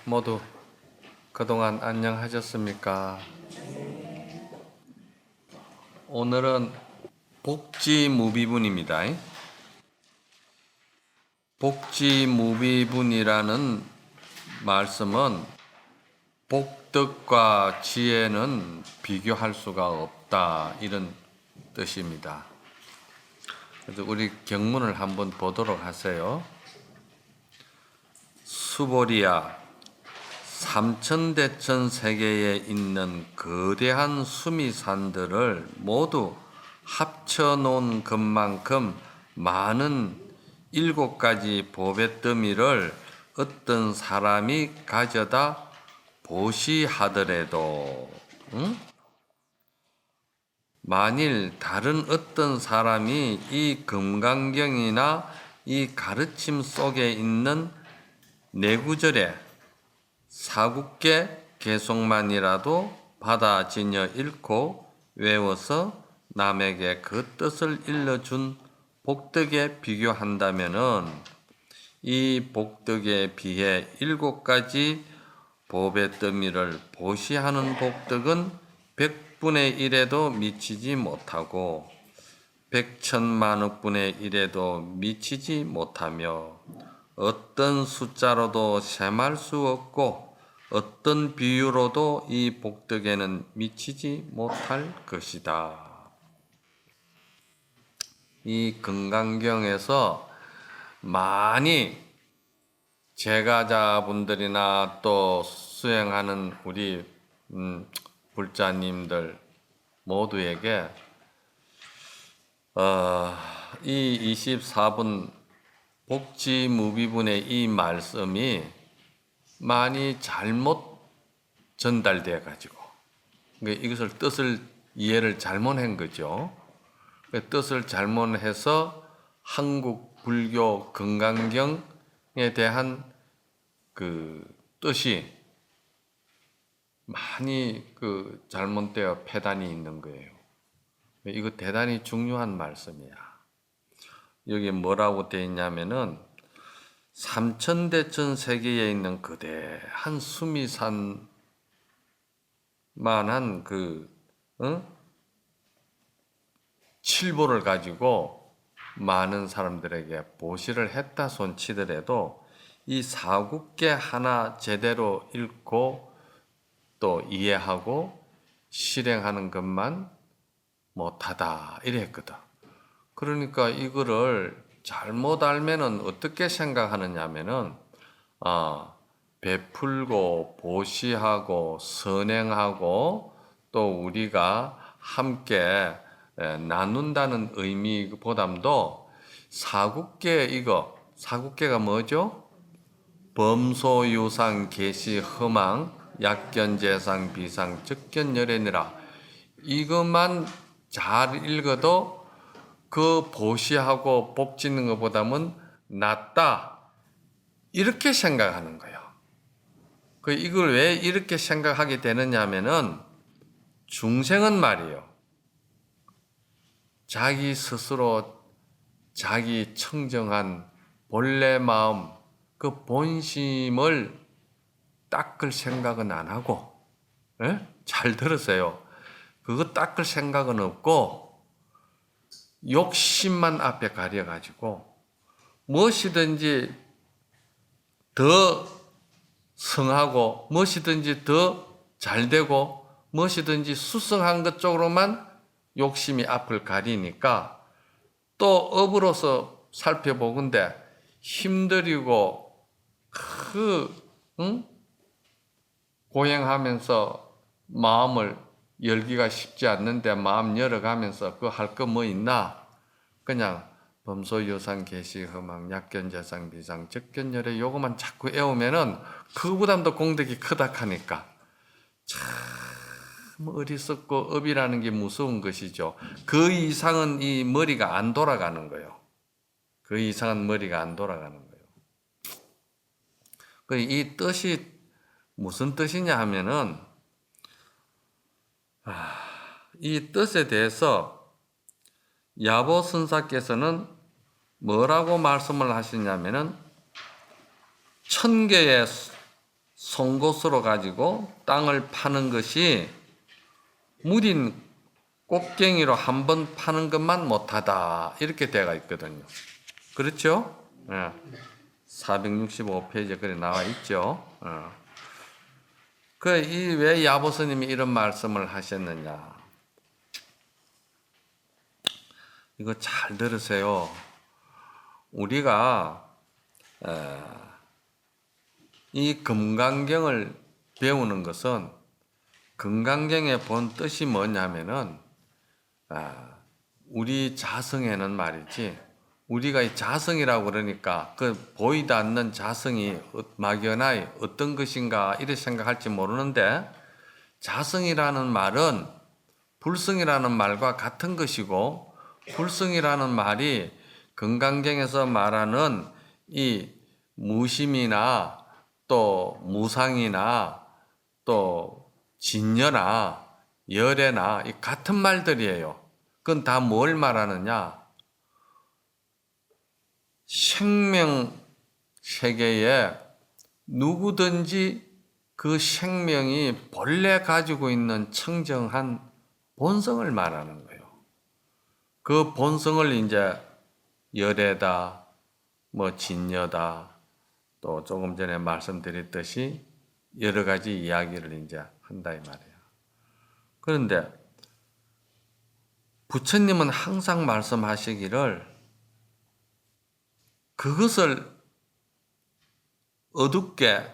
모두 그동안 안녕하셨습니까? 오늘은 복지무비분입니다. 복지무비분이라는 말씀은 복덕과 지혜는 비교할 수가 없다, 이런 뜻입니다. 그래서 우리 경문을 한번 보도록 하세요. 수보리야, 삼천대천 세계에 있는 거대한 수미산들을 모두 합쳐놓은 것만큼 많은 7가지 보뱃더미를 어떤 사람이 가져다 보시하더라도, 만일 다른 어떤 사람이 이 금강경이나 이 가르침 속에 있는 내구절에 사국계 개송만이라도 받아 지녀 읽고 외워서 남에게 그 뜻을 일러준 복덕에 비교한다면은 이 복덕에 비해 7가지 보뱃더미를 보시하는 복덕은 100분의 1에도 미치지 못하고 100천만억분의 1에도 미치지 못하며 어떤 숫자로도 셈할 수 없고 어떤 비유로도 이 복덕에는 미치지 못할 것이다. 이 금강경에서 많이 제가자분들이나 또 수행하는 우리 불자님들 모두에게 이 24분 복지무비분의 이 말씀이 많이 잘못 전달되어 가지고 이것을 뜻을 이해를 잘못한 거죠. 뜻을 잘못해서 한국 불교 금강경에 대한 그 뜻이 많이 잘못되어 폐단이 있는 거예요. 이거 대단히 중요한 말씀이야. 여기 뭐라고 되어 있냐면은 삼천대천 세계에 있는 거대한 수미산만한 칠보를 가지고 많은 사람들에게 보시를 했다 손치더라도 이 사국계 하나 제대로 읽고 또 이해하고 실행하는 것만 못하다 이래 했거든. 그러니까 이거를 잘못 알면은 어떻게 생각하느냐면은 베풀고 보시하고 선행하고 또 우리가 함께 나눈다는 의미보담도 사국계가 뭐죠? 범소유상 계시 허망 약견재상 비상 적견열애니라. 이것만 잘 읽어도 그 보시하고 복 짓는 것보다는 낫다, 이렇게 생각하는 거예요. 이걸 왜 이렇게 생각하게 되느냐 하면은 중생은 말이에요, 자기 스스로 자기 청정한 본래 마음, 그 본심을 닦을 생각은 안 하고, 잘 들으세요. 그거 닦을 생각은 없고 욕심만 앞에 가려가지고 무엇이든지 더 성하고 무엇이든지 더 잘되고 무엇이든지 수성한 것 쪽으로만 욕심이 앞을 가리니까 또 업으로서 살펴보건대 힘들이고 고행하면서 마음을 열기가 쉽지 않는데 마음 열어가면서 할 거 뭐 있나? 그냥 범소유상 계시 허망 약견재상 비상 적견열애 요거만 자꾸 애우면은 그보다도 공덕이 크다 하니까 참 어리석고 업이라는 게 무서운 것이죠. 그 이상은 이 머리가 안 돌아가는 거예요. 그 이상은 머리가 안 돌아가는 거예요. 이 뜻이 무슨 뜻이냐 하면은 이 뜻에 대해서 야보선사께서는 뭐라고 말씀을 하시냐면은 1000개의 송곳으로 가지고 땅을 파는 것이 무딘 꽃갱이로 한 번 파는 것만 못하다 이렇게 되어 있거든요. 그렇죠? 465페이지에 그래 나와 있죠. 왜 야보스님이 이런 말씀을 하셨느냐? 이거 잘 들으세요. 우리가 이 금강경을 배우는 것은 금강경의 본 뜻이 뭐냐면은 우리 자성에는 말이지 우리가 이 자성이라고 그러니까 그 보이지 않는 자성이 막연하게 어떤 것인가 이렇게 생각할지 모르는데 자성이라는 말은 불성이라는 말과 같은 것이고 불성이라는 말이 금강경에서 말하는 이 무심이나 또 무상이나 또 진여나 열애나 이 같은 말들이에요. 그건 다 뭘 말하느냐? 생명 세계에 누구든지 그 생명이 본래 가지고 있는 청정한 본성을 말하는 거예요. 그 본성을 이제 열애다, 뭐 진여다, 또 조금 전에 말씀드렸듯이 여러 가지 이야기를 이제 한다 이 말이에요. 그런데 부처님은 항상 말씀하시기를 그것을 어둡게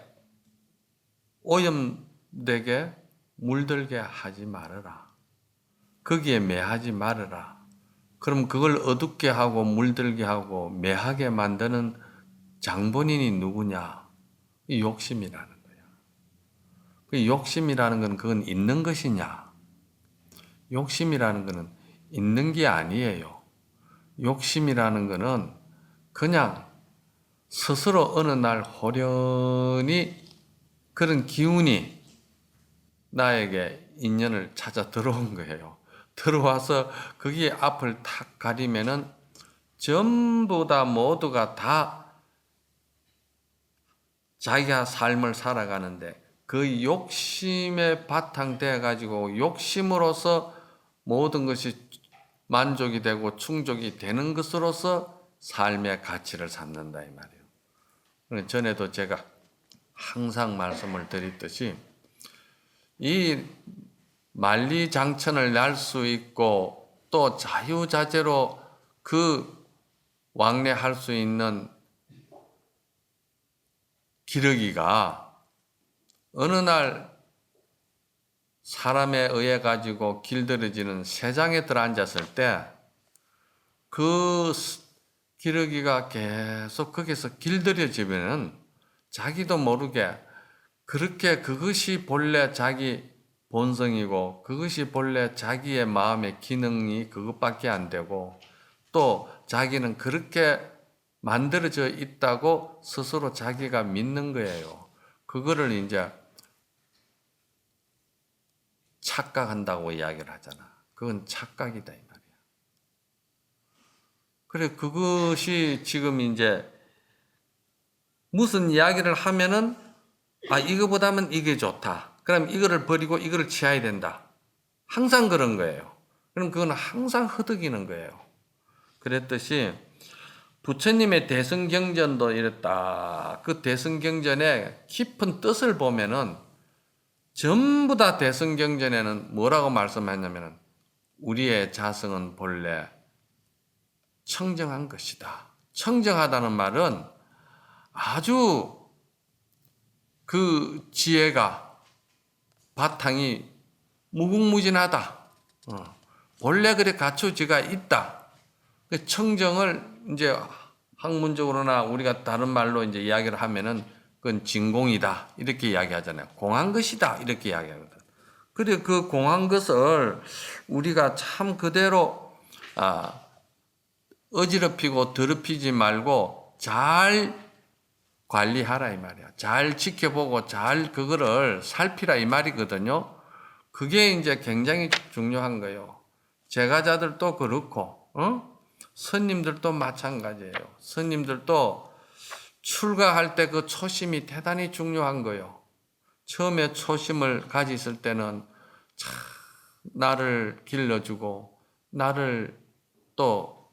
오염되게 물들게 하지 말아라. 거기에 매하지 말아라. 그럼 그걸 어둡게 하고 물들게 하고 매하게 만드는 장본인이 누구냐? 이 욕심이라는 거야. 그 욕심이라는 건 그건 있는 것이냐? 욕심이라는 것은 있는 게 아니에요. 욕심이라는 것은 그냥 스스로 어느 날 호련히 그런 기운이 나에게 인연을 찾아 들어온 거예요. 들어와서 거기에 앞을 탁 가리면은 전부 다 모두가 다 자기가 삶을 살아가는데 그 욕심에 바탕되어 가지고 욕심으로서 모든 것이 만족이 되고 충족이 되는 것으로서 삶의 가치를 삼는다 이 말이에요. 전에도 제가 항상 말씀을 드렸듯이 이 만리장천을 날 수 있고 또 자유자재로 그 왕래할 수 있는 기러기가 어느 날 사람에 의해 가지고 길들여지는 새장에 들어앉았을 때 그 기러기가 계속 거기서 길들여지면은 자기도 모르게 그렇게 그것이 본래 자기 본성이고 그것이 본래 자기의 마음의 기능이 그것밖에 안 되고 또 자기는 그렇게 만들어져 있다고 스스로 자기가 믿는 거예요. 그거를 이제 착각한다고 이야기를 하잖아. 그건 착각이다 이 말이야. 그래 그것이 지금 이제 무슨 이야기를 하면은 이거보다는 이게 좋다. 그럼 이거를 버리고 이거를 취해야 된다. 항상 그런 거예요. 그럼 그건 항상 허덕이는 거예요. 그랬듯이 부처님의 대승경전도 이랬다. 그 대승경전의 깊은 뜻을 보면은 전부 다 대승경전에는 뭐라고 말씀했냐면은 우리의 자성은 본래 청정한 것이다. 청정하다는 말은 아주 그 지혜가 바탕이 무궁무진하다. 본래 그래 갖춰지가 있다. 그 청정을 이제 학문적으로나 우리가 다른 말로 이제 이야기를 하면은 그건 진공이다. 이렇게 이야기하잖아요. 공한 것이다. 이렇게 이야기하거든. 그래 그 공한 것을 우리가 참 그대로 어지럽히고 더럽히지 말고 잘 관리하라 이 말이야. 잘 지켜보고 잘 그거를 살피라 이 말이거든요. 그게 이제 굉장히 중요한 거예요. 제가자들도 그렇고, 스님들도 마찬가지예요. 스님들도 출가할 때 그 초심이 대단히 중요한 거예요. 처음에 초심을 가졌을 때는 참 나를 길러주고 나를 또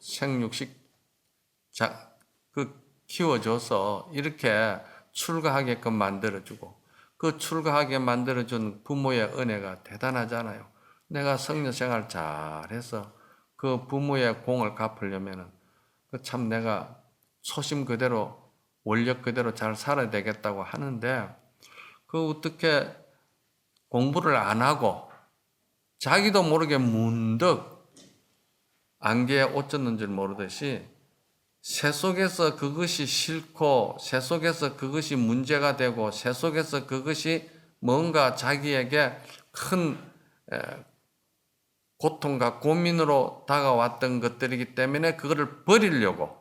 키워줘서 이렇게 출가하게끔 만들어주고 그 출가하게 만들어준 부모의 은혜가 대단하잖아요. 내가 성녀생활 잘해서 그 부모의 공을 갚으려면은 참 내가 초심 그대로 원력 그대로 잘 살아야 되겠다고 하는데 그 어떻게 공부를 안 하고 자기도 모르게 문득 안개에 옷 젖는 줄 모르듯이 새 속에서 그것이 싫고 새 속에서 그것이 문제가 되고 새 속에서 그것이 뭔가 자기에게 큰 고통과 고민으로 다가왔던 것들이기 때문에 그거를 버리려고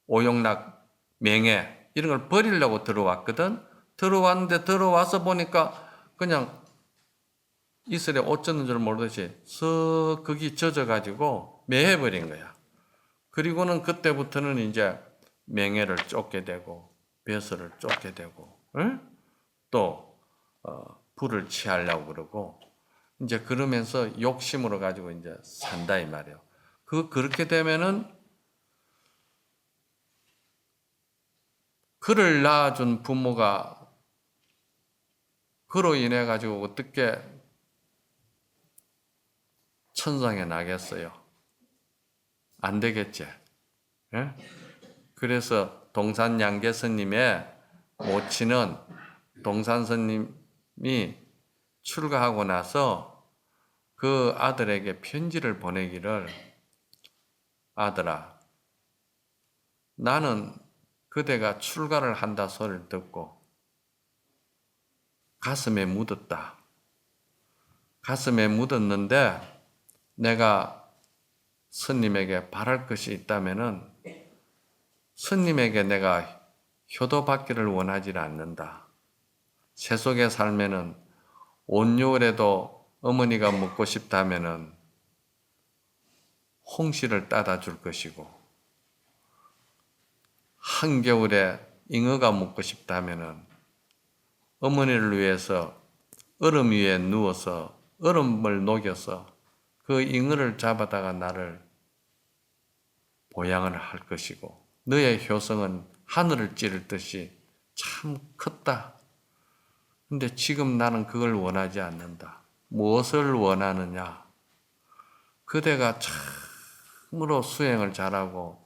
오용락, 명예 이런 걸 버리려고 들어왔거든. 들어왔는데 들어와서 보니까 그냥 이슬에 옷 젖는 줄 모르듯이 쓱 거기 젖어가지고 매해버린 거야. 그리고는 그때부터는 이제 명예를 쫓게 되고 벼슬을 쫓게 되고 또 불을 취하려고 그러고 이제 그러면서 욕심으로 가지고 이제 산다 이 말이에요. 그렇게 되면은 그를 낳아준 부모가 그로 인해 가지고 어떻게 천상에 나겠어요? 안 되겠지. 예? 그래서 동산양계 스님의 모친은 동산 스님이 출가하고 나서 그 아들에게 편지를 보내기를 아들아 나는 그대가 출가를 한다 소리를 듣고 가슴에 묻었다. 가슴에 묻었는데 내가 스님에게 바랄 것이 있다면은 스님에게 내가 효도받기를 원하지 않는다. 세속에 살면은 온여울에도 어머니가 먹고 싶다면은 홍시를 따다 줄 것이고 한겨울에 잉어가 먹고 싶다면은 어머니를 위해서 얼음 위에 누워서 얼음을 녹여서 그 잉어를 잡아다가 나를 보양을 할 것이고 너의 효성은 하늘을 찌를 듯이 참 컸다. 근데 지금 나는 그걸 원하지 않는다. 무엇을 원하느냐? 그대가 참으로 수행을 잘하고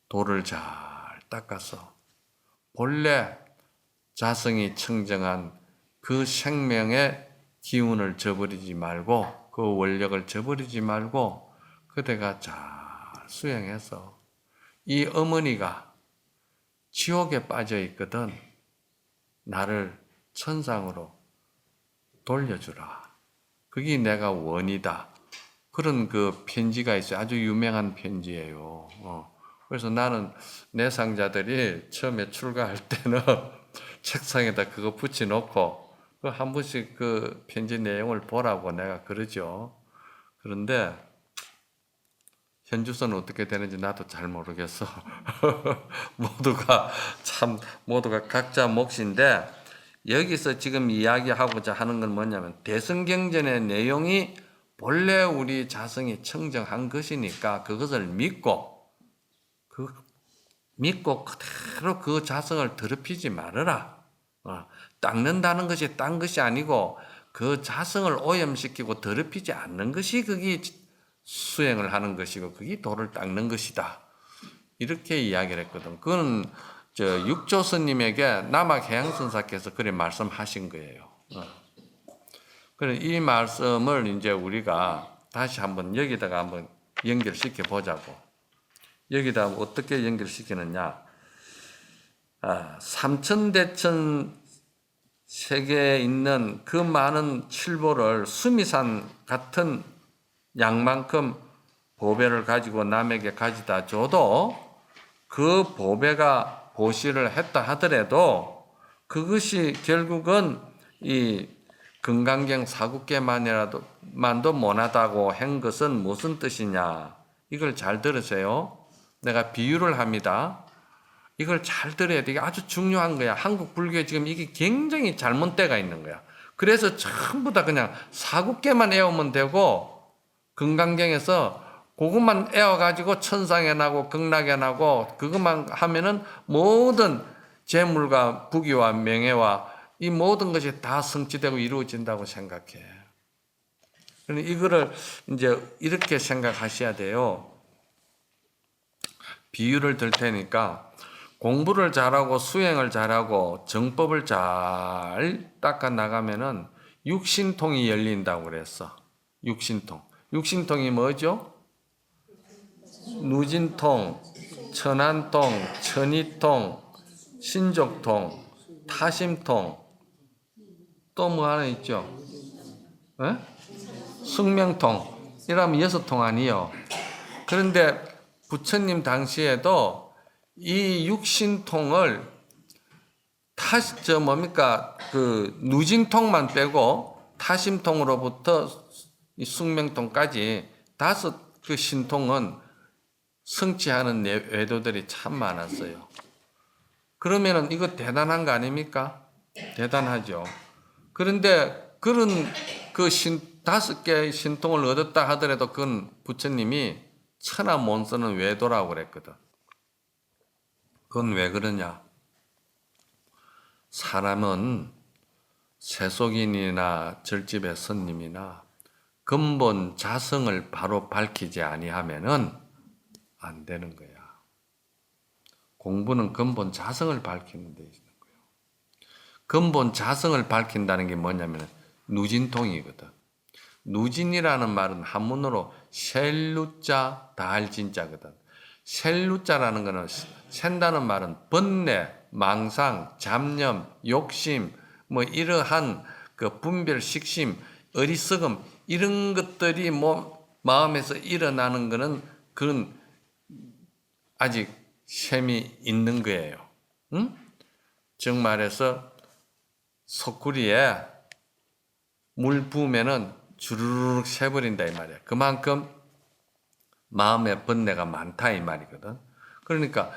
돌을 잘 닦아서 본래 자성이 청정한 그 생명의 기운을 저버리지 말고 그 원력을 저버리지 말고 그대가 잘 수행해서 이 어머니가 지옥에 빠져 있거든 나를 천상으로 돌려주라. 그게 내가 원이다. 그런 그 편지가 있어요. 아주 유명한 편지예요. 그래서 나는 내 상자들이 처음에 출가할 때는 책상에다 그거 붙여놓고 한 번씩 그 편지 내용을 보라고 내가 그러죠. 그런데 현주소는 어떻게 되는지 나도 잘 모르겠어. 모두가 각자 몫인데 여기서 지금 이야기하고자 하는 건 뭐냐면 대승경전의 내용이 본래 우리 자성이 청정한 것이니까 그것을 믿고 그대로 그 자성을 더럽히지 말아라. 닦는다는 것이 딴 것이 아니고 그 자성을 오염시키고 더럽히지 않는 것이 그게 수행을 하는 것이고 그게 돌을 닦는 것이다. 이렇게 이야기를 했거든. 그건 육조 스님에게 남학해양선사께서 그래 말씀하신 거예요. 그래 이 말씀을 이제 우리가 다시 한번 여기다가 한번 연결시켜 보자고. 여기다 어떻게 연결시키느냐? 삼천대천 세계에 있는 그 많은 칠보를 수미산 같은 양만큼 보배를 가지고 남에게 가져다 줘도 그 보배가 보시를 했다 하더라도 그것이 결국은 이 금강경 사국계만도 못하다고 한 것은 무슨 뜻이냐? 이걸 잘 들으세요. 내가 비유를 합니다. 이걸 잘 들어야 돼. 이게 아주 중요한 거야. 한국 불교에 지금 이게 굉장히 잘못돼가 있는 거야. 그래서 전부 다 그냥 사국계만 애우면 되고, 금강경에서 그것만 애워가지고 천상에 나고 극락에 나고 그것만 하면은 모든 재물과 부귀와 명예와 이 모든 것이 다 성취되고 이루어진다고 생각해. 그러니까 이거를 이제 이렇게 생각하셔야 돼요. 비유를 들 테니까 공부를 잘하고 수행을 잘하고 정법을 잘 닦아 나가면은 육신통이 열린다고 그랬어. 육신통. 육신통이 뭐죠? 누진통, 천안통, 천이통, 신족통, 타심통, 또 뭐 하나 있죠? 에? 숙명통. 이러면 6통 아니요. 그런데 부처님 당시에도 이 육신통을 그 누진통만 빼고 타심통으로부터 이 숙명통까지 5 그 신통은 성취하는 외도들이 참 많았어요. 그러면은 이거 대단한 거 아닙니까? 대단하죠. 그런데 그런 그 5개의 신통을 얻었다 하더라도 그건 부처님이 천하 못 쓰는 외도라고 그랬거든. 그건 왜 그러냐? 사람은 세속인이나 절집의 스님이나 근본 자성을 바로 밝히지 아니하면은 안 되는 거야. 공부는 근본 자성을 밝히는 데 있는 거예요. 근본 자성을 밝힌다는 게 뭐냐면 누진통이거든. 누진이라는 말은 한문으로 셀루자 다할진자거든. 셀루자라는 거는 샌다는 말은 번뇌, 망상, 잡념, 욕심, 뭐 이러한 그 분별, 식심, 어리석음 이런 것들이 뭐 마음에서 일어나는 거는 그런 아직 셈이 있는 거예요. 응? 즉 말해서 소쿠리에 물 부으면은 주르륵 새버린다 이 말이야. 그만큼 마음의 번뇌가 많다 이 말이거든. 그러니까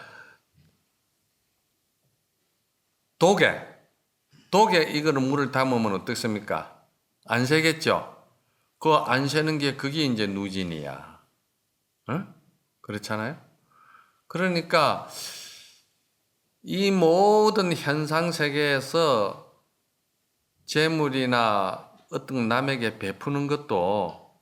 독에 이거는 물을 담으면 어떻습니까? 안 새겠죠? 그 안 새는 게 그게 이제 누진이야. 응? 그렇잖아요? 그러니까 이 모든 현상 세계에서 재물이나 어떤 남에게 베푸는 것도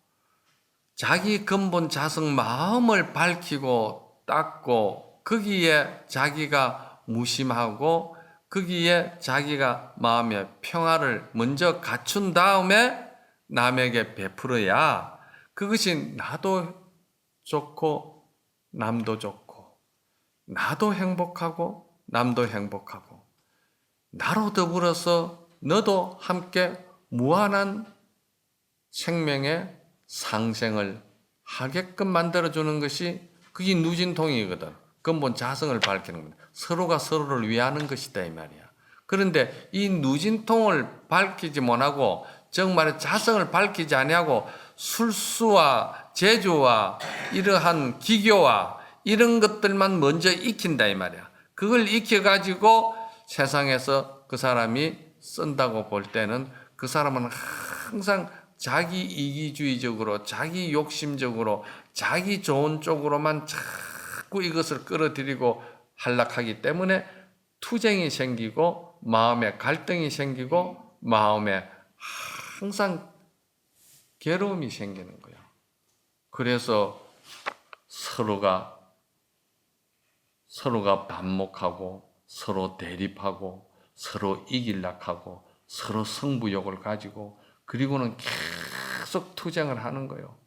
자기 근본 자성 마음을 밝히고 닦고 거기에 자기가 무심하고 거기에 자기가 마음의 평화를 먼저 갖춘 다음에 남에게 베풀어야 그것이 나도 좋고 남도 좋고 나도 행복하고 남도 행복하고 나로 더불어서 너도 함께 무한한 생명의 상생을 하게끔 만들어주는 것이 그게 누진통이거든. 근본 자성을 밝히는 겁니다. 서로가 서로를 위하는 것이다 이 말이야. 그런데 이 누진통을 밝히지 못하고 정말 자성을 밝히지 아니하고 술수와 재주와 이러한 기교와 이런 것들만 먼저 익힌다 이 말이야. 그걸 익혀가지고 세상에서 그 사람이 쓴다고 볼 때는 그 사람은 항상 자기 이기주의적으로 자기 욕심적으로 자기 좋은 쪽으로만 자꾸 이것을 끌어들이고 한락하기 때문에 투쟁이 생기고 마음에 갈등이 생기고 마음에 항상 괴로움이 생기는 거예요. 그래서 서로가 반목하고 서로 대립하고 서로 이길락하고 서로 승부욕을 가지고 그리고는 계속 투쟁을 하는 거예요.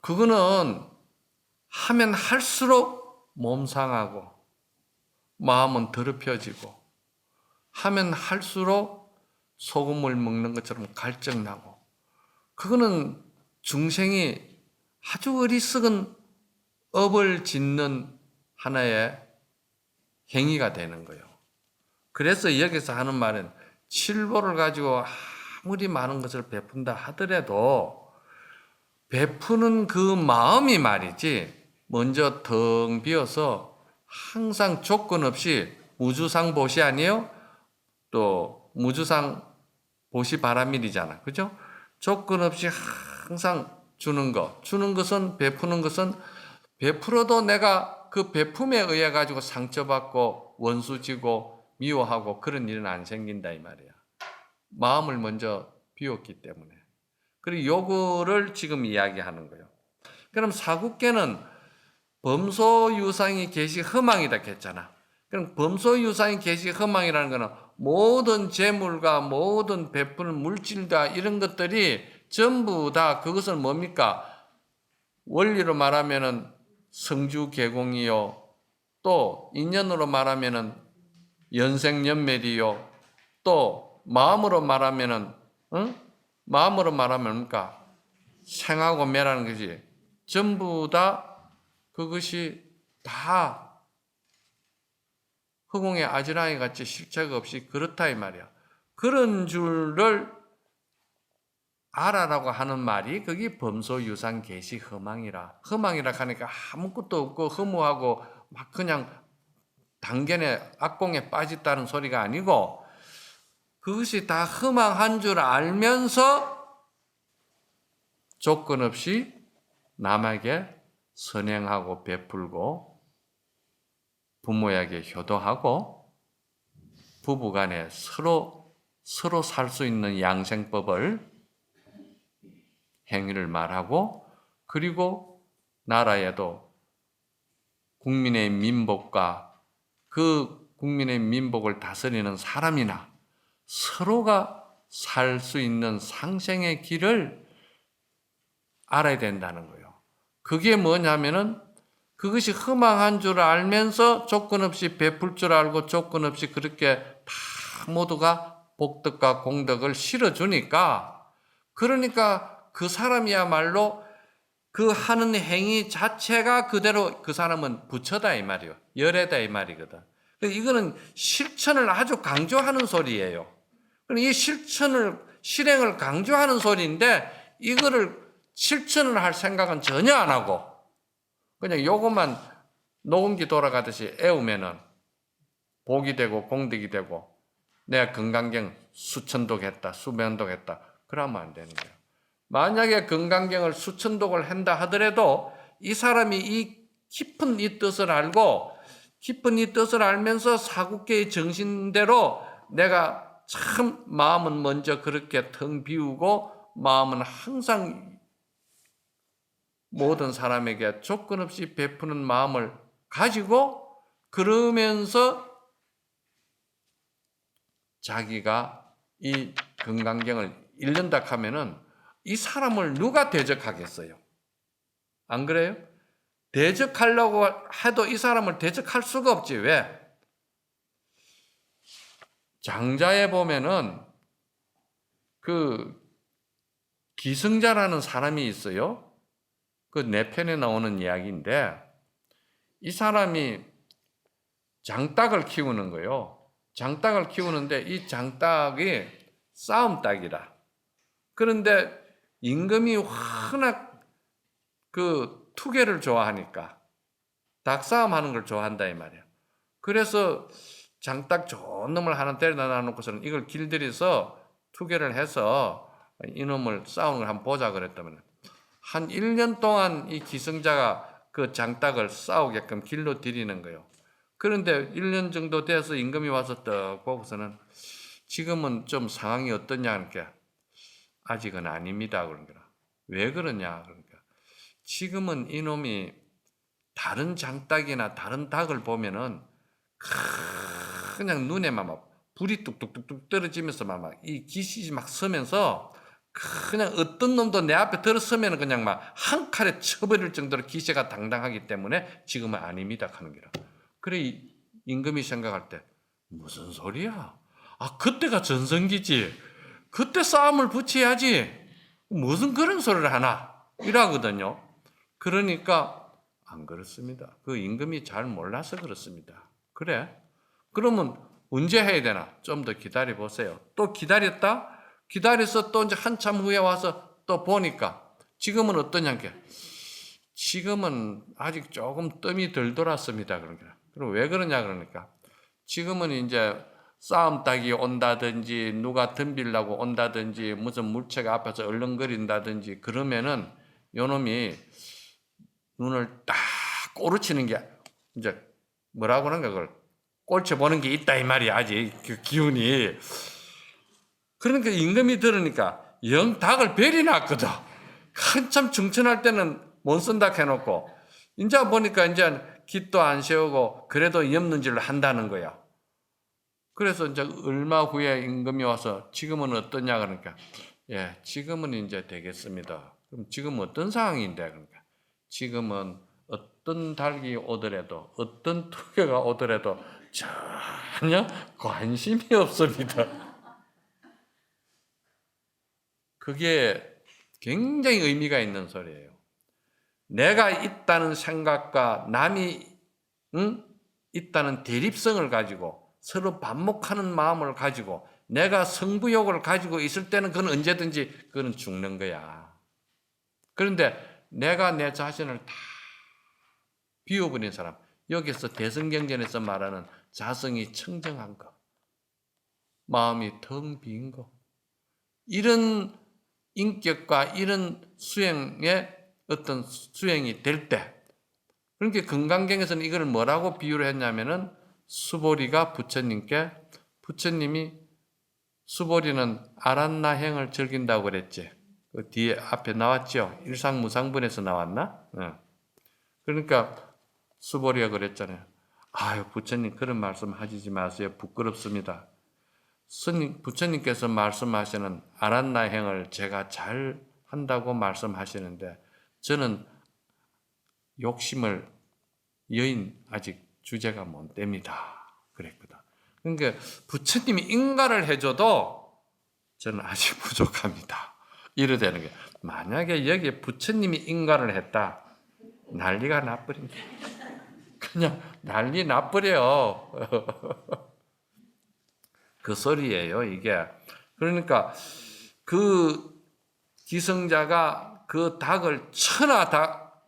그거는 하면 할수록 몸 상하고 마음은 더럽혀지고 하면 할수록 소금을 먹는 것처럼 갈증나고 그거는 중생이 아주 어리석은 업을 짓는 하나의 행위가 되는 거예요. 그래서 여기서 하는 말은 칠보를 가지고 아무리 많은 것을 베푼다 하더라도 베푸는 그 마음이 말이지 먼저 텅 비어서 항상 조건 없이 무주상 보시 아니에요? 또 무주상 보시 바라밀이잖아. 그죠? 조건 없이 항상 주는 것은 베푸는 것은 베풀어도 내가 그 베품에 의해 가지고 상처받고 원수지고 미워하고 그런 일은 안 생긴다 이 말이야. 마음을 먼저 비웠기 때문에. 그리고 요거를 지금 이야기하는 거예요. 그럼 사국계는 범소유상이 계시 허망이다 했잖아. 그럼 범소유상이 계시 허망이라는 거는 모든 재물과 모든 베푸는 물질과 이런 것들이 전부 다 그것은 뭡니까? 원리로 말하면은 성주개공이요. 또 인연으로 말하면은 연생연멸이요. 또 마음으로 말하면은 마음으로 말하면 뭡니까? 생하고 매라는 것이 전부 다 그것이 다 허공의 아지랑이 같이 실체가 없이 그렇다 이 말이야. 그런 줄을 알아라고 하는 말이 그게 범소유상 계시 허망이라. 허망이라 하니까 아무것도 없고 허무하고 막 그냥 당견에 악공에 빠졌다는 소리가 아니고 그것이 다 허망한 줄 알면서 조건 없이 남에게 선행하고 베풀고 부모에게 효도하고 부부간에 서로 살 수 있는 양생법을 행위를 말하고 그리고 나라에도 국민의 민복과 그 국민의 민복을 다스리는 사람이나 서로가 살 수 있는 상생의 길을 알아야 된다는 거예요. 그게 뭐냐면은 그것이 허망한 줄 알면서 조건 없이 베풀 줄 알고 조건 없이 그렇게 다 모두가 복덕과 공덕을 실어주니까 그러니까 그 사람이야말로 그 하는 행위 자체가 그대로 그 사람은 부처다 이 말이에요. 열애다 이 말이거든. 이거는 실천을 아주 강조하는 소리예요. 이 실행을 강조하는 소리인데 이거를 실천을 할 생각은 전혀 안 하고 그냥 요것만 녹음기 돌아가듯이 애우면은 복이 되고 공덕이 되고 내가 건강경 수천독 했다, 수면독 했다. 그러면 안 되는 거예요. 만약에 건강경을 수천독을 한다 하더라도 이 사람이 이 깊은 이 뜻을 알고 깊은 이 뜻을 알면서 사국계의 정신대로 내가 참 마음은 먼저 그렇게 텅 비우고 마음은 항상 모든 사람에게 조건 없이 베푸는 마음을 가지고 그러면서 자기가 이 건강경을 읽는다 하면은 이 사람을 누가 대적하겠어요? 안 그래요? 대적하려고 해도 이 사람을 대적할 수가 없지. 왜? 장자에 보면은 그 기승자라는 사람이 있어요. 그 네 편에 나오는 이야기인데 이 사람이 장닭을 키우는 거예요. 장닭을 키우는데 이 장닭이 싸움닭이라. 그런데 임금이 워낙 그 투개를 좋아하니까 닭싸움 하는 걸 좋아한다 이 말이야. 그래서 장닭 좋은 놈을 하나 데려다 놓고서는 이걸 길들여서 투개를 해서 이놈을 싸우는 걸 한번 보자 그랬다면 한 1년 동안 이 기승자가 그 장닭을 싸우게끔 길로 들이는 거예요. 그런데 1년 정도 돼서 임금이 와서 떡 보고서는 지금은 좀 상황이 어떠냐 그러니까 아직은 아닙니다 그런 거라. 왜 그러냐 그러니까 지금은 이놈이 다른 장닭이나 다른 닭을 보면은 그냥 눈에만 막 불이 뚝뚝뚝뚝 떨어지면서 막 이 기시 막 서면서 그냥 어떤 놈도 내 앞에 들어서면 그냥 막 한 칼에 쳐버릴 정도로 기세가 당당하기 때문에 지금은 아닙니다 하는 거라. 그래 임금이 생각할 때 무슨 소리야? 아 그때가 전성기지. 그때 싸움을 붙여야지. 무슨 그런 소리를 하나? 이러거든요. 그러니까 안 그렇습니다. 그 임금이 잘 몰라서 그렇습니다. 그래? 그러면 언제 해야 되나? 좀 더 기다려 보세요. 또 기다렸다? 기다려서 또 이제 한참 후에 와서 또 보니까 지금은 어떠냐게 지금은 아직 조금 뜸이 덜 돌았습니다. 그러니까 그럼 왜 그러냐 그러니까 지금은 이제 싸움 딱이 온다든지 누가 덤비려고 온다든지 무슨 물체가 앞에서 얼렁거린다든지 그러면은 요놈이 눈을 딱 꼬르치는 게 이제 뭐라고 하는가 그걸 꼴쳐 보는 게 있다 이 말이야. 아직 그 기운이. 그러니까 임금이 들으니까 영 닭을 별이 났거든. 한참 정천할 때는 못 쓴다 해놓고 이제 보니까 이제 깃도 안 세우고 그래도 염는질을 한다는 거야. 그래서 이제 얼마 후에 임금이 와서 지금은 어떠냐 그러니까 예, 지금은 이제 되겠습니다. 그럼 지금 어떤 상황인데 그러니까 지금은 어떤 닭이 오더라도 어떤 투개가 오더라도 전혀 관심이 없습니다. 그게 굉장히 의미가 있는 소리예요. 내가 있다는 생각과 남이 있다는 대립성을 가지고 서로 반목하는 마음을 가지고 내가 승부욕을 가지고 있을 때는 그건 언제든지 그건 죽는 거야. 그런데 내가 내 자신을 다 비워버린 사람, 여기서 대성경전에서 말하는 자성이 청정한 거, 마음이 텅 빈 거, 이런 인격과 이런 수행의 어떤 수행이 될 때, 그러니까 금강경에서는 이걸 뭐라고 비유를 했냐면은 수보리가 부처님께 부처님이 수보리는 아란나행을 즐긴다고 그랬지. 그 뒤에 앞에 나왔죠. 일상무상분에서 나왔나? 그러니까 수보리가 그랬잖아요. 아유 부처님 그런 말씀 하시지 마세요. 부끄럽습니다. 부처님께서 말씀하시는 아란나행을 제가 잘 한다고 말씀하시는데 저는 욕심을 여인 아직 주제가 못 됩니다. 그랬거든. 그러니까 부처님이 인가를 해줘도 저는 아직 부족합니다. 이러되는 거예요. 만약에 여기에 부처님이 인가를 했다. 난리가 나버린다. 그냥 난리 나버려요. 그 소리예요, 이게. 그러니까 그 기성자가 그 닭을 천하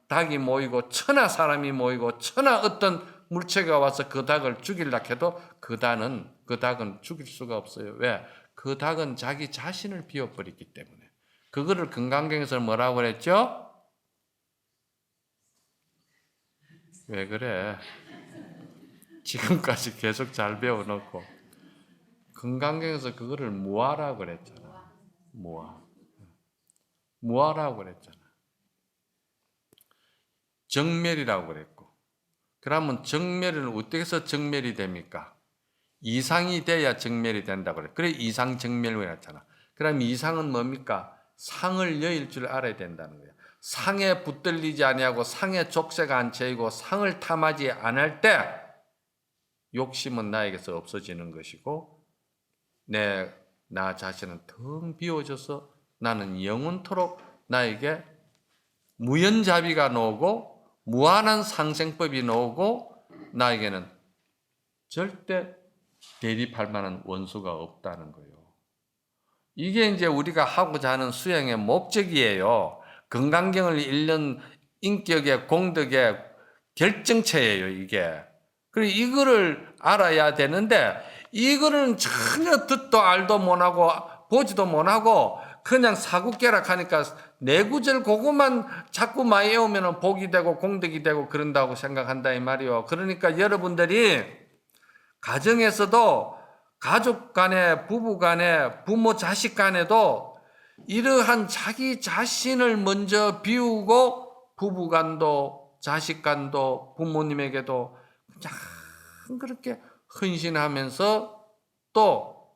닭이 모이고 천하 사람이 모이고 천하 어떤 물체가 와서 그 닭을 죽이려 해도 그 닭은 죽일 수가 없어요. 왜? 그 닭은 자기 자신을 비워버렸기 때문에. 그거를 금강경에서 뭐라고 그랬죠? 왜 그래? 지금까지 계속 잘 배워놓고 금강경에서 그거를 무아라고 그랬잖아. 무아라고 그랬잖아. 정멸이라고 그랬고. 그러면 정멸은 어떻게 해서 정멸이 됩니까? 이상이 돼야 정멸이 된다고 그래. 그래 이상 정멸을 했잖아. 그럼 이상은 뭡니까? 상을 여일 줄 알아야 된다는 거야. 상에 붙들리지 아니하고 상에 족쇄가 안 채이고 상을 탐하지 않을 때 욕심은 나에게서 없어지는 것이고 나 자신은 텅 비워져서 나는 영원토록 나에게 무연자비가 나오고 무한한 상생법이 나오고 나에게는 절대 대립할 만한 원수가 없다는 거예요. 이게 이제 우리가 하고자 하는 수행의 목적이에요. 금강경을 읽는 인격의 공덕의 결정체예요, 이게. 그리고 이거를 알아야 되는데 이거는 전혀 듣도 알도 못하고 보지도 못하고 그냥 사구깨락하니까 내구절 그것만 자꾸 많이 외우면 복이 되고 공덕이 되고 그런다고 생각한다 이 말이요. 그러니까 여러분들이 가정에서도 가족 간에 부부 간에 부모 자식 간에도 이러한 자기 자신을 먼저 비우고 부부 간도 자식 간도 부모님에게도 그냥 그렇게 헌신하면서 또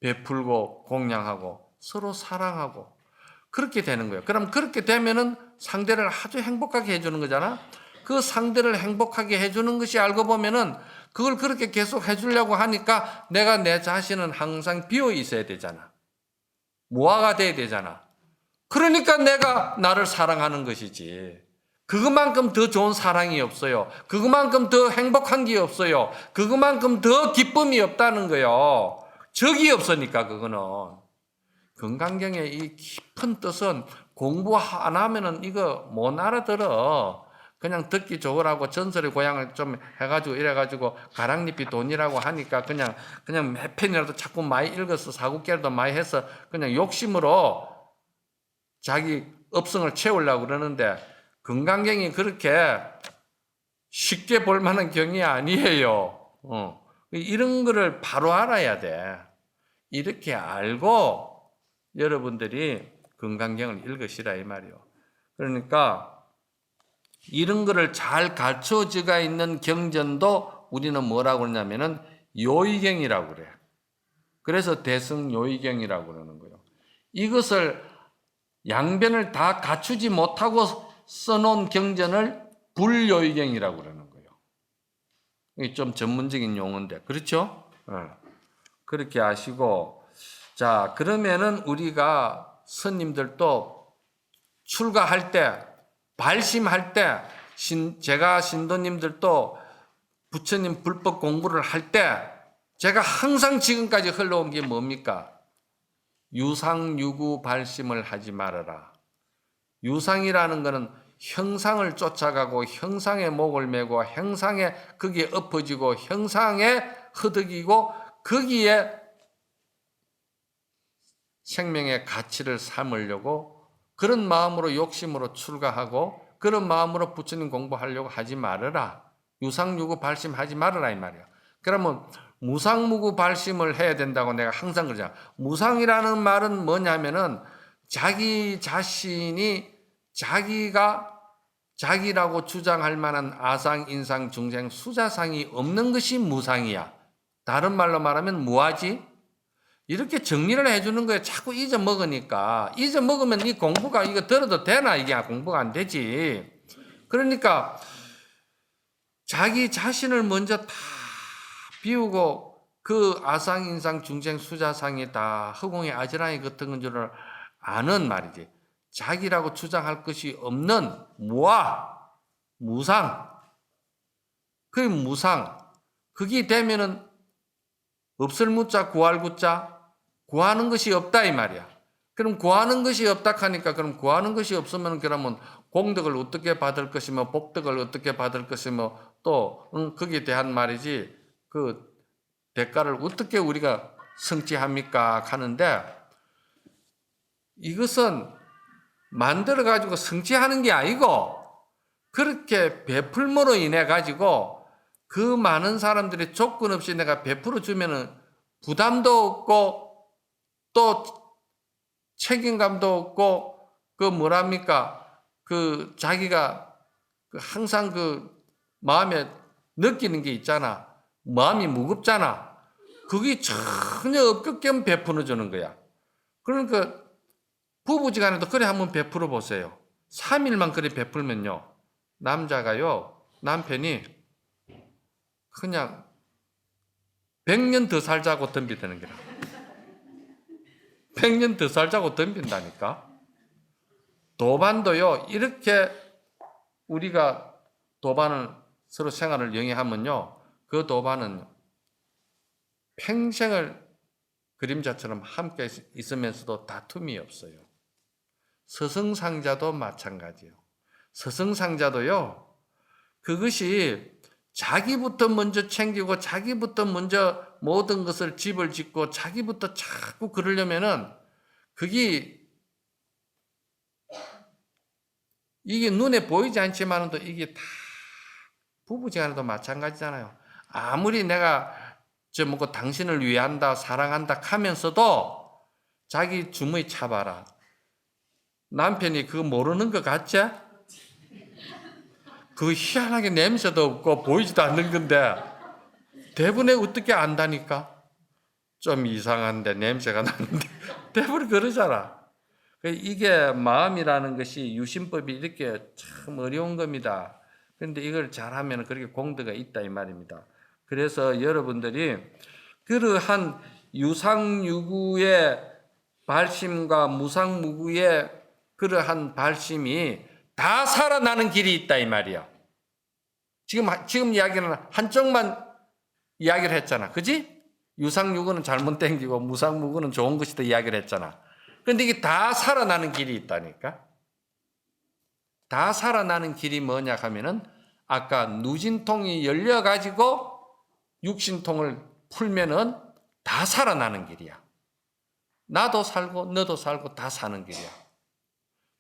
베풀고 공양하고 서로 사랑하고 그렇게 되는 거예요. 그럼 그렇게 되면은 상대를 아주 행복하게 해주는 거잖아. 그 상대를 행복하게 해주는 것이 알고 보면은 그걸 그렇게 계속 해주려고 하니까 내가 내 자신은 항상 비어 있어야 되잖아. 무아가 돼야 되잖아. 그러니까 내가 나를 사랑하는 것이지. 그것만큼 더 좋은 사랑이 없어요. 그것만큼 더 행복한 게 없어요. 그것만큼 더 기쁨이 없다는 거예요. 적이 없으니까 그거는. 금강경의 이 깊은 뜻은 공부 안 하면은 이거 못 알아들어. 그냥 듣기 좋으라고 전설의 고향을 좀 해가지고 이래가지고 가랑잎이 돈이라고 하니까 그냥 몇 편이라도 자꾸 많이 읽어서 사국계라도 많이 해서 그냥 욕심으로 자기 업성을 채우려고 그러는데 금강경이 그렇게 쉽게 볼 만한 경이 아니에요. 이런 거를 바로 알아야 돼. 이렇게 알고 여러분들이 금강경을 읽으시라 이 말이요. 그러니까 이런 거를 잘 갖춰져가 있는 경전도 우리는 뭐라고 그러냐면은 요의경이라고 그래요. 그래서 대승요의경이라고 그러는 거예요. 이것을 양변을 다 갖추지 못하고 써놓은 경전을 불요의경이라고 그러는 거예요. 이게 좀 전문적인 용어인데 그렇죠? 그렇게 아시고 자 그러면은 우리가 스님들도 출가할 때 발심할 때 제가 신도님들도 부처님 불법 공부를 할 때 제가 항상 지금까지 흘러온 게 뭡니까? 유상유구 발심을 하지 말아라. 유상이라는 것은 형상을 쫓아가고 형상에 목을 매고 형상에 거기에 엎어지고 형상에 허덕이고 거기에 생명의 가치를 삼으려고 그런 마음으로 욕심으로 출가하고 그런 마음으로 부처님 공부하려고 하지 말아라. 유상유구 발심하지 말아라 이 말이야. 그러면 무상무구 발심을 해야 된다고 내가 항상 그러잖아. 무상이라는 말은 뭐냐면은 자기 자신이 자기가 자기라고 주장할 만한 아상, 인상, 중생, 수자상이 없는 것이 무상이야. 다른 말로 말하면 무아지? 이렇게 정리를 해주는 거에 자꾸 잊어먹으니까 잊어먹으면 이 공부가 이거 들어도 되나 이게 공부가 안 되지. 그러니까 자기 자신을 먼저 다 비우고 그 아상, 인상, 중생, 수자상이 다 허공의 아지랑이 같은 건 줄 아는 말이지. 자기라고 주장할 것이 없는 무아, 무상. 그 무상. 그게 되면은 없을 무자 구할 구자 구하는 것이 없다 이 말이야. 그럼 구하는 것이 없다 하니까 그럼 구하는 것이 없으면 그러면 공덕을 어떻게 받을 것이며 복덕을 어떻게 받을 것이며 또 거기에 대한 말이지 그 대가를 어떻게 우리가 성취합니까 하는데 이것은 만들어 가지고 성취하는 게 아니고 그렇게 베풀므로 인해 가지고 그 많은 사람들이 조건 없이 내가 베풀어 주면은 부담도 없고 또 책임감도 없고 그 뭐랍니까 그 자기가 항상 그 마음에 느끼는 게 있잖아. 마음이 무겁잖아. 그게 전혀 없게끔 베풀어 주는 거야. 그러니까 부부지간에도 그래 한번 베풀어 보세요. 3일만 그래 베풀면요. 남자가요. 남편이 그냥 100년 더 살자고 덤비다는 거라. 100년 더 살자고 덤빈다니까. 도반도요. 이렇게 우리가 도반을 서로 생활을 영위하면요. 그 도반은 평생을 그림자처럼 함께 있으면서도 다툼이 없어요. 서승상자도 마찬가지예요. 서승상자도요. 그것이 자기부터 먼저 챙기고 자기부터 먼저 모든 것을 집을 짓고 자기부터 자꾸 그러려면은 그게 이게 눈에 보이지 않지만은 또 이게 다 부부지간에도 마찬가지잖아요. 아무리 내가 뭐 당신을 위한다 사랑한다 하면서도 자기 주머니 차봐라. 남편이 그거 모르는 것 같지? 그 희한하게 냄새도 없고 보이지도 않는 건데 대부분에 어떻게 안다니까? 좀 이상한데 냄새가 나는데 대부분 그러잖아. 이게 마음이라는 것이 유심법이 이렇게 참 어려운 겁니다. 그런데 이걸 잘하면 그렇게 공덕가 있다 이 말입니다. 그래서 여러분들이 그러한 유상유구의 발심과 무상무구의 그러한 발심이 다 살아나는 길이 있다 이 말이야. 지금 이야기는 한쪽만 이야기를 했잖아. 그지? 유상유구는 잘못 땡기고 무상무구는 좋은 것이다 이야기를 했잖아. 그런데 이게 다 살아나는 길이 있다니까. 다 살아나는 길이 뭐냐 하면은 아까 누진통이 열려가지고 육신통을 풀면은 다 살아나는 길이야. 나도 살고 너도 살고 다 사는 길이야.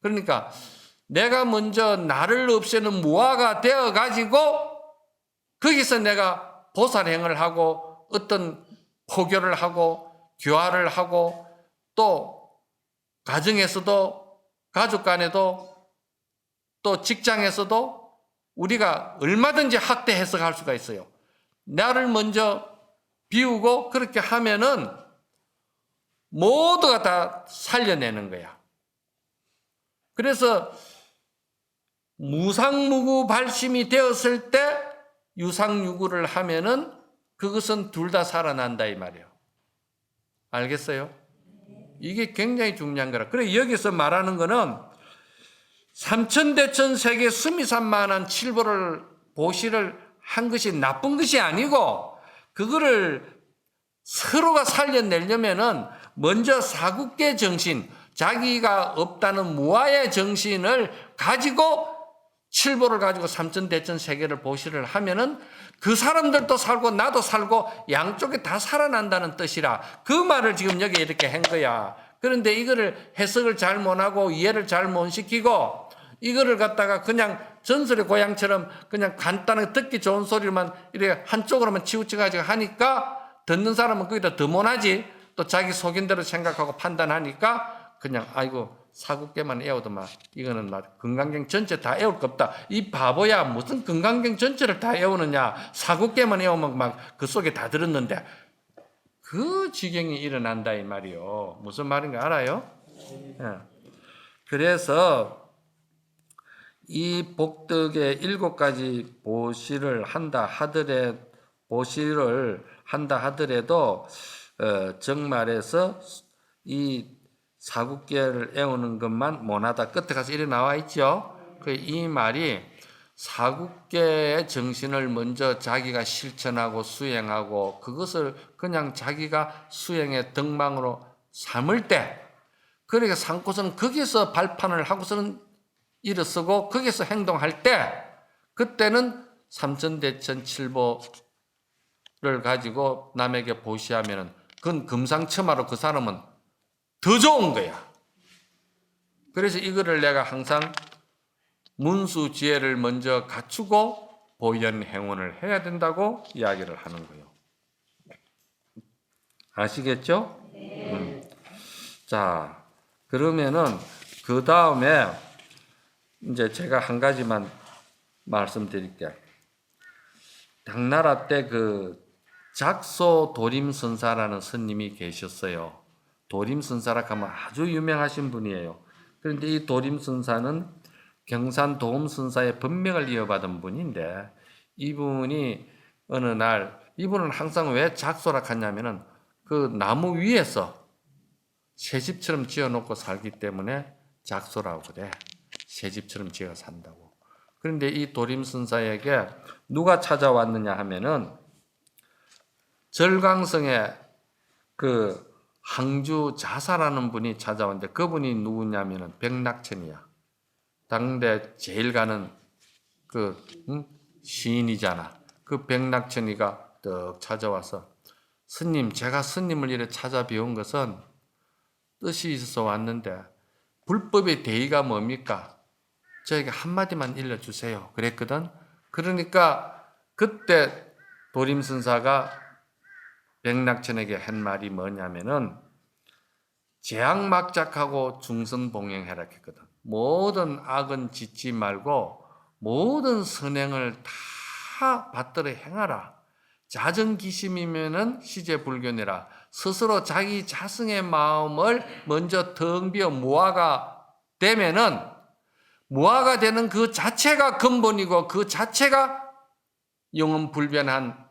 그러니까 내가 먼저 나를 없애는 무아가 되어가지고 거기서 내가 보살행을 하고 어떤 포교를 하고 교화를 하고 또 가정에서도 가족 간에도 또 직장에서도 우리가 얼마든지 학대 해석할 수가 있어요. 나를 먼저 비우고 그렇게 하면은 모두가 다 살려내는 거야. 그래서 무상무구 발심이 되었을 때 유상유구를 하면은 그것은 둘 다 살아난다 이 말이에요. 알겠어요? 이게 굉장히 중요한 거라. 그래 여기서 말하는 거는 삼천대천 세계 수미산만한 칠보를 보시를 한 것이 나쁜 것이 아니고 그거를 서로가 살려내려면은 먼저 사국계 정신, 자기가 없다는 무아의 정신을 가지고 칠보를 가지고 삼천대천 세계를 보시를 하면은 그 사람들도 살고 나도 살고 양쪽에 다 살아난다는 뜻이라 그 말을 지금 여기 이렇게 한 거야. 그런데 이거를 해석을 잘 못하고 이해를 잘 못 시키고 이거를 갖다가 그냥 전설의 고향처럼 그냥 간단하게 듣기 좋은 소리만 이렇게 한쪽으로만 치우쳐가지고 하니까 듣는 사람은 거기다 더 못하지. 또 자기 속인 대로 생각하고 판단하니까 그냥 아이고 사국계만 애우더만 이거는 막 건강경 전체 다 애울 거 없다. 이 바보야 무슨 건강경 전체를 다 애우느냐. 사국계만 애우면 막 그 속에 다 들었는데 그 지경이 일어난다 이 말이요. 무슨 말인가 알아요? 예. 그래서 이 복덕의 7가지 보시를 한다 하더라도 정말에서 이 사국계를 애우는 것만 못하다. 끝에 가서 이래 나와 있죠. 이 말이 사국계의 정신을 먼저 자기가 실천하고 수행하고 그것을 그냥 자기가 수행의 덕망으로 삼을 때 그러니까 삼고서는 거기서 발판을 하고서는 일어서고 거기서 행동할 때 그때는 삼천대천 칠보를 가지고 남에게 보시하면은 그건 금상첨화로 그 사람은 더 좋은 거야. 그래서 이거를 내가 항상 문수지혜를 먼저 갖추고 보현행원을 해야 된다고 이야기를 하는 거예요. 아시겠죠? 자, 그러면은 그 다음에 이제 제가 한 가지만 말씀드릴게요. 당나라 때 그 작소 도림선사라는 스님이 계셨어요. 도림선사라 하면 아주 유명하신 분이에요. 그런데 이 도림선사는 경산 도움선사의 법명을 이어받은 분인데 이분이 어느 날 이분은 항상 왜 작소라 하냐면은 그 나무 위에서 새집처럼 지어놓고 살기 때문에 작소라고 그래. 새집처럼 지어 산다고. 그런데 이 도림선사에게 누가 찾아왔느냐 하면은 절강성에 그 항주 자사라는 분이 찾아왔는데 그분이 누구냐면은 백낙천이야. 당대 제일 가는 그 시인이잖아. 그 백낙천이가 떡 찾아와서 스님, 제가 스님을 이렇게 찾아뵈온 것은 뜻이 있어서 왔는데 불법의 대의가 뭡니까? 저에게 한마디만 일러주세요. 그랬거든. 그러니까 그때 도림선사가 백낙천에게 한 말이 뭐냐면은 재앙막작하고 중선봉행해라 했거든. 모든 악은 짓지 말고 모든 선행을 다 받들어 행하라. 자정기심이면은 시제불견이라. 스스로 자기 자성의 마음을 먼저 텅 비어 무아가 되면은 무아가 되는 그 자체가 근본이고 그 자체가 영원불변한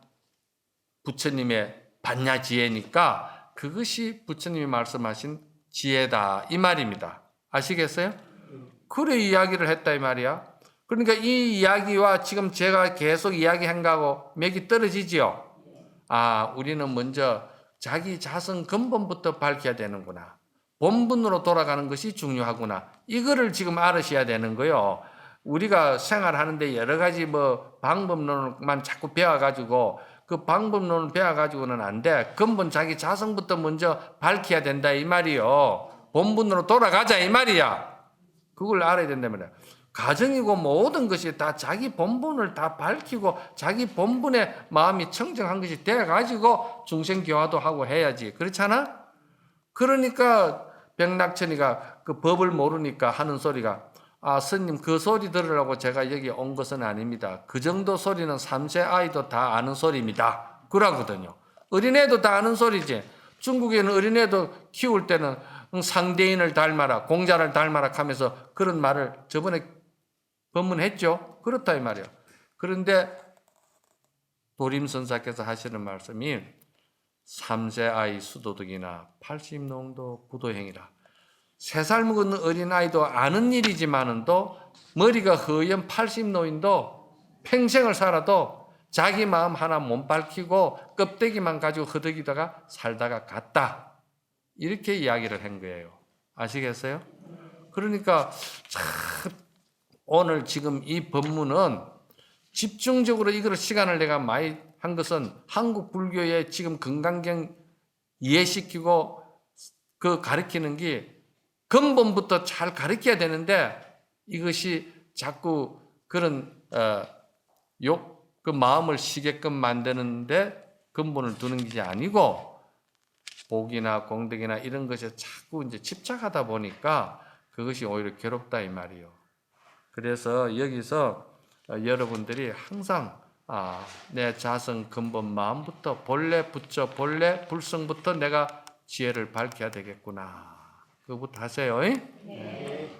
부처님의 반야지혜니까 그것이 부처님이 말씀하신 지혜다 이 말입니다. 아시겠어요? 그래 이야기를 했다 이 말이야. 그러니까 이 이야기와 지금 제가 계속 이야기한 거하고 맥이 떨어지지요. 아, 우리는 먼저 자기 자성 근본부터 밝혀야 되는구나. 본분으로 돌아가는 것이 중요하구나. 이거를 지금 알으셔야 되는 거요. 우리가 생활하는데 여러 가지 뭐 방법론만 자꾸 배워가지고 그 방법론을 배워가지고는 안 돼. 근본 자기 자성부터 먼저 밝혀야 된다 이 말이요. 본분으로 돌아가자 이 말이야. 그걸 알아야 된단 말이야. 가정이고 모든 것이 다 자기 본분을 다 밝히고 자기 본분의 마음이 청정한 것이 돼가지고 중생교화도 하고 해야지. 그렇잖아? 그러니까 백낙천이가 그 법을 모르니까 하는 소리가 아 스님 그 소리 들으려고 제가 여기 온 것은 아닙니다. 그 정도 소리는 3세 아이도 다 아는 소리입니다. 그러거든요. 어린애도 다 아는 소리지. 중국에는 어린애도 키울 때는 상대인을 닮아라 공자를 닮아라 하면서 그런 말을 저번에 법문했죠. 그렇다 이 말이에요. 그런데 도림선사께서 하시는 말씀이 3세 아이 수도덕이나 80농도 부도행이라. 3살 먹은 어린아이도 아는 일이지만은도 머리가 허연 80노인도 평생을 살아도 자기 마음 하나 못 밝히고 껍데기만 가지고 허덕이다가 살다가 갔다. 이렇게 이야기를 한 거예요. 아시겠어요? 그러니까 참 오늘 지금 이 법문은 집중적으로 이걸 시간을 내가 많이 한 것은 한국 불교의 지금 건강경 이해시키고 그 가르치는 게 근본부터 잘 가르쳐야 되는데 이것이 자꾸 그런 그 마음을 쉬게끔 만드는데 근본을 두는 게 아니고 복이나 공덕이나 이런 것에 자꾸 이제 집착하다 보니까 그것이 오히려 괴롭다 이 말이에요. 그래서 여기서 여러분들이 항상 내 자성 근본 마음부터 본래 부처 본래 불성부터 내가 지혜를 밝혀야 되겠구나. 그거부터 하세요. 네.